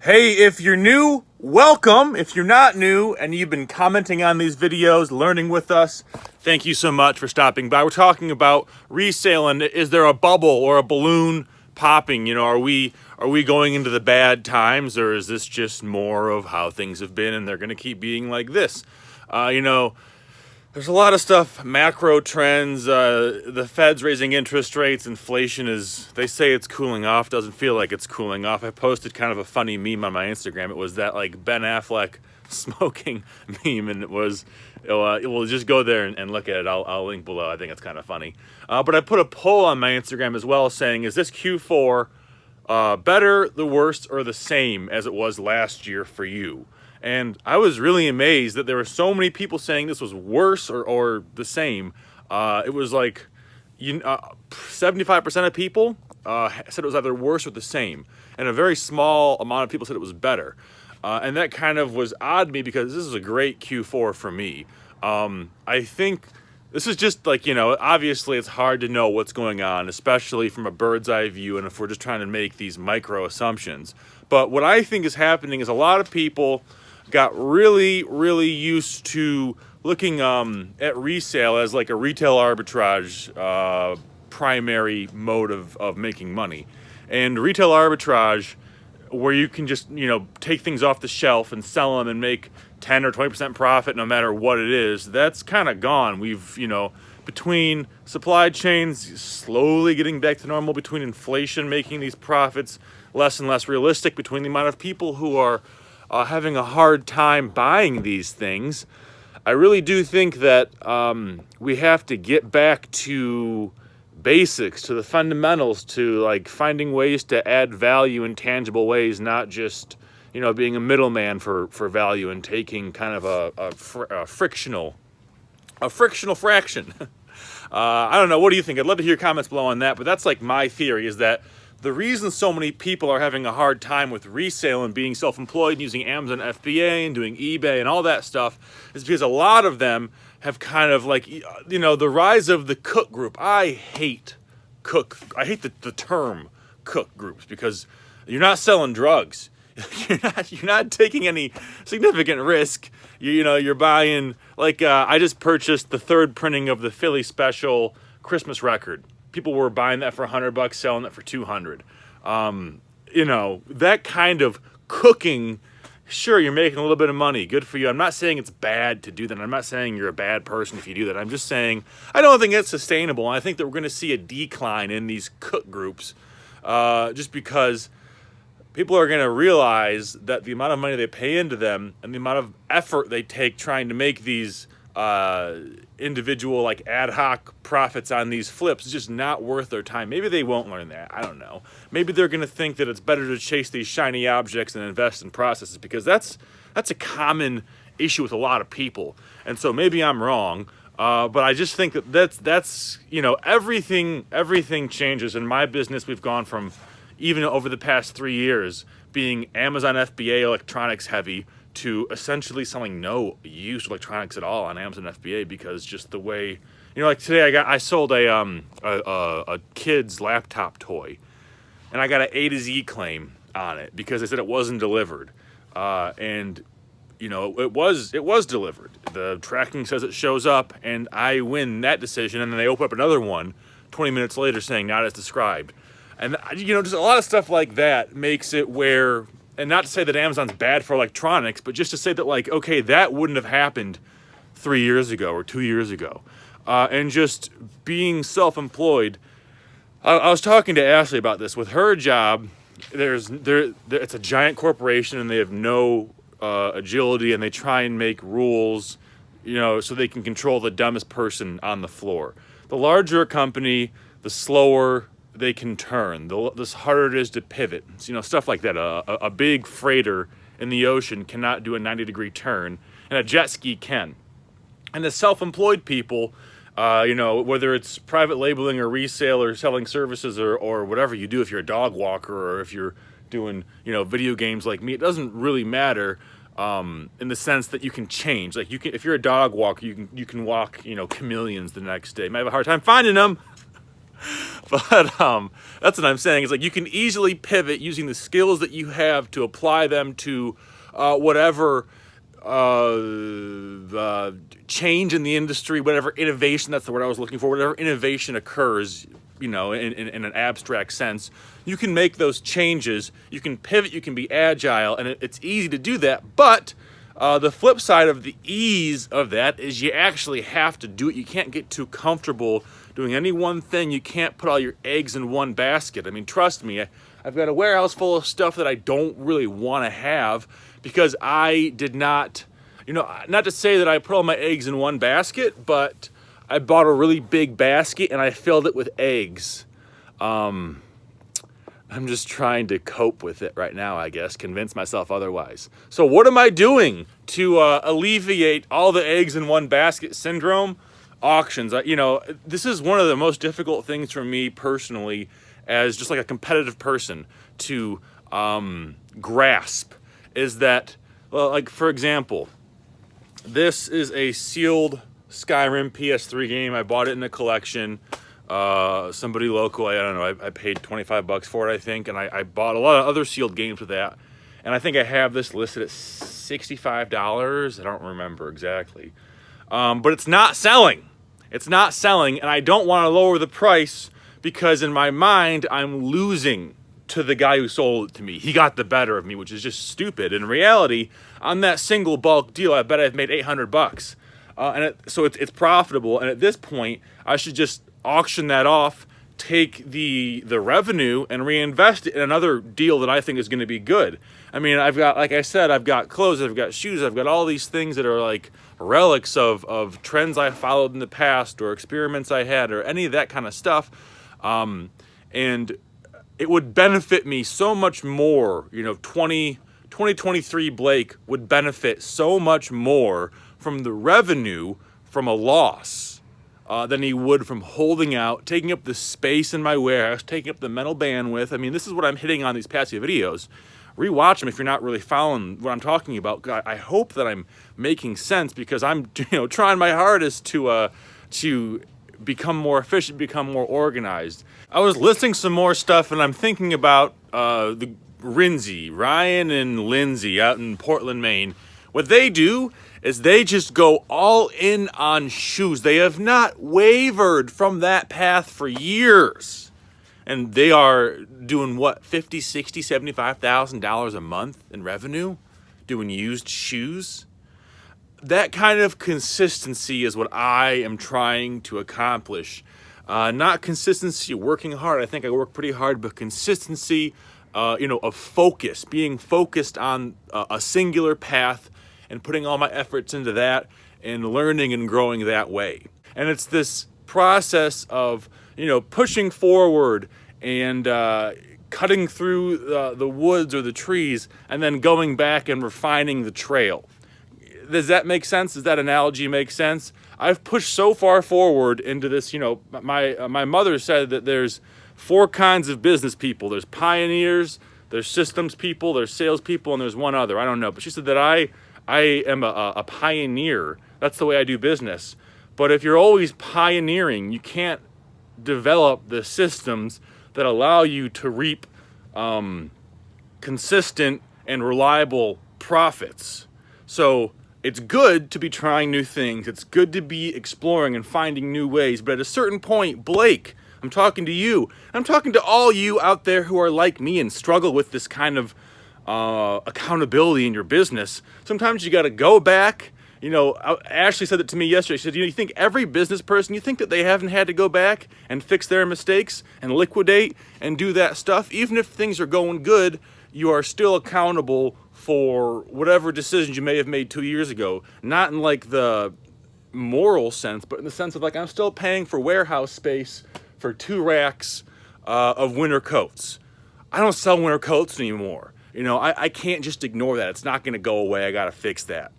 Hey, if you're new, welcome. If you're not new and you've been commenting on these videos, learning with us, thank you so much for stopping by. We're talking about resale, and is there a bubble or a balloon popping? Are we going into the bad times, or is this just more of how things have been and they're going to keep being like this? There's a lot of stuff, macro trends, the Fed's raising interest rates, inflation they say it's cooling off, doesn't feel like it's cooling off. I posted kind of a funny meme on my Instagram. It was that like Ben Affleck smoking meme, and we'll just go there and look at it. I'll link below. I think it's kind of funny. But I put a poll on my Instagram as well saying, is this Q4 better, the worst, or the same as it was last year for you? And I was really amazed that there were so many people saying this was worse or the same. It was like 75% of people said it was either worse or the same. And a very small amount of people said it was better. And that kind of was odd to me because this is a great Q4 for me. I think this is just like, obviously it's hard to know what's going on, especially from a bird's eye view and if we're just trying to make these micro assumptions. But what I think is happening is a lot of people got really, really used to looking at resale as like a retail arbitrage primary mode of making money. And retail arbitrage, where you can just, take things off the shelf and sell them and make 10 or 20% profit no matter what it is, that's kind of gone. We've, between supply chains slowly getting back to normal, between inflation making these profits less and less realistic, between the amount of people who are having a hard time buying these things, I really do think that we have to get back to basics, to the fundamentals, to like finding ways to add value in tangible ways, not just being a middleman for value and taking kind of a frictional fraction. I don't know. What do you think? I'd love to hear your comments below on that. But that's like my theory, is that the reason so many people are having a hard time with resale and being self-employed and using Amazon FBA and doing eBay and all that stuff is because a lot of them have kind of like, the rise of the cook group. I hate the term cook groups because you're not selling drugs. You're not taking any significant risk. You're buying, like, I just purchased the third printing of the Philly Special Christmas record. People were buying that for $100, selling it for $200. That kind of cooking, sure, you're making a little bit of money. Good for you. I'm not saying it's bad to do that. I'm not saying you're a bad person if you do that. I'm just saying I don't think it's sustainable. I think that we're going to see a decline in these cook groups just because people are going to realize that the amount of money they pay into them and the amount of effort they take trying to make these individual like ad hoc profits on these flips is just not worth their time. Maybe they won't learn that. I don't know. Maybe they're going to think that it's better to chase these shiny objects and invest in processes, because that's a common issue with a lot of people. And so maybe I'm wrong, but I just think that that's everything changes. In my business, we've gone from, even over the past 3 years, being Amazon FBA electronics heavy to essentially selling no used electronics at all on Amazon FBA, because just the way, like today I sold a kid's laptop toy, and I got an A to Z claim on it because they said it wasn't delivered, and it was delivered. The tracking says it shows up, and I win that decision, and then they open up another one 20 minutes later saying not as described. And just a lot of stuff like that makes it where, and not to say that Amazon's bad for electronics, but just to say that, like, okay, that wouldn't have happened 3 years ago or 2 years ago. And just being self-employed, I was talking to Ashley about this. With her job, it's a giant corporation, and they have no agility, and they try and make rules, so they can control the dumbest person on the floor. The larger a company, the slower they can turn, the harder it is to pivot. Stuff like that. A big freighter in the ocean cannot do a 90-degree turn, and a jet ski can. And the self-employed people, whether it's private labeling or resale or selling services or whatever you do, if you're a dog walker or if you're doing, video games like me, it doesn't really matter in the sense that you can change. Like, if you're a dog walker, you can walk, chameleons the next day. You might have a hard time finding them, But that's what I'm saying. It's like you can easily pivot using the skills that you have to apply them to whatever change in the industry, whatever innovation, that's the word I was looking for, whatever innovation occurs, you know, in an abstract sense. You can make those changes, you can pivot, you can be agile, and it's easy to do that. But the flip side of the ease of that is you actually have to do it. You can't get too comfortable doing any one thing. You can't put all your eggs in one basket. I mean, trust me, I've got a warehouse full of stuff that I don't really want to have because I did not, you know, not to say that I put all my eggs in one basket, but I bought a really big basket and I filled it with eggs. I'm just trying to cope with it right now, I guess, convince myself otherwise. So what am I doing to alleviate all the eggs in one basket syndrome? Auctions. You know, this is one of the most difficult things for me personally as just like a competitive person to grasp is that, well, like for example, this is a sealed Skyrim PS3 game. I bought it in a collection. Somebody local, I don't know, I paid 25 bucks for it, I think, and I bought a lot of other sealed games with that. And I think I have this listed at $65. I don't remember exactly. But it's not selling. It's not selling, and I don't want to lower the price because in my mind, I'm losing to the guy who sold it to me. He got the better of me, which is just stupid. In reality, on that single bulk deal, I bet I've made 800 bucks. So it's profitable, and at this point, I should just auction that off, take the revenue, and reinvest it in another deal that I think is going to be good. I mean, I've got, like I said, I've got clothes, I've got shoes, I've got all these things that are like relics of trends I followed in the past or experiments I had or any of that kind of stuff. And it would benefit me so much more, you know, 2023 Blake would benefit so much more from the revenue from a loss than he would from holding out, taking up the space in my warehouse, taking up the mental bandwidth. I mean, this is what I'm hitting on these past few videos. Rewatch them if you're not really following what I'm talking about. I hope that I'm making sense because I'm, you know, trying my hardest to become more efficient, become more organized. I was listing some more stuff and I'm thinking about the Ryan and Lindsay out in Portland, Maine. What they do is they just go all in on shoes. They have not wavered from that path for years. And they are doing what, $50,000, $60,000, $75,000 a month in revenue doing used shoes? That kind of consistency is what I am trying to accomplish. Not consistency working hard. I think I work pretty hard, but consistency, you know, of focus, being focused on a singular path and putting all my efforts into that and learning and growing that way. And it's this process of, you know, pushing forward and cutting through the woods or the trees and then going back and refining the trail. Does that make sense? Does that analogy make sense? I've pushed so far forward into this, you know, my mother said that there's 4 kinds of business people. There's pioneers, there's systems people, there's sales people, and there's one other. I don't know. But she said that I am a pioneer. That's the way I do business. But if you're always pioneering, you can't develop the systems that allow you to reap consistent and reliable profits. So it's good to be trying new things. It's good to be exploring and finding new ways. But at a certain point, Blake, I'm talking to you. I'm talking to all you out there who are like me and struggle with this kind of accountability in your business. Sometimes you got to go back. You know, Ashley said it to me yesterday. She said, you know, you think every business person, you think that they haven't had to go back and fix their mistakes and liquidate and do that stuff? Even if things are going good, you are still accountable for whatever decisions you may have made 2 years ago. Not in like the moral sense, but in the sense of like, I'm still paying for warehouse space for 2 racks of winter coats. I don't sell winter coats anymore. You know, I can't just ignore that. It's not going to go away. I got to fix that.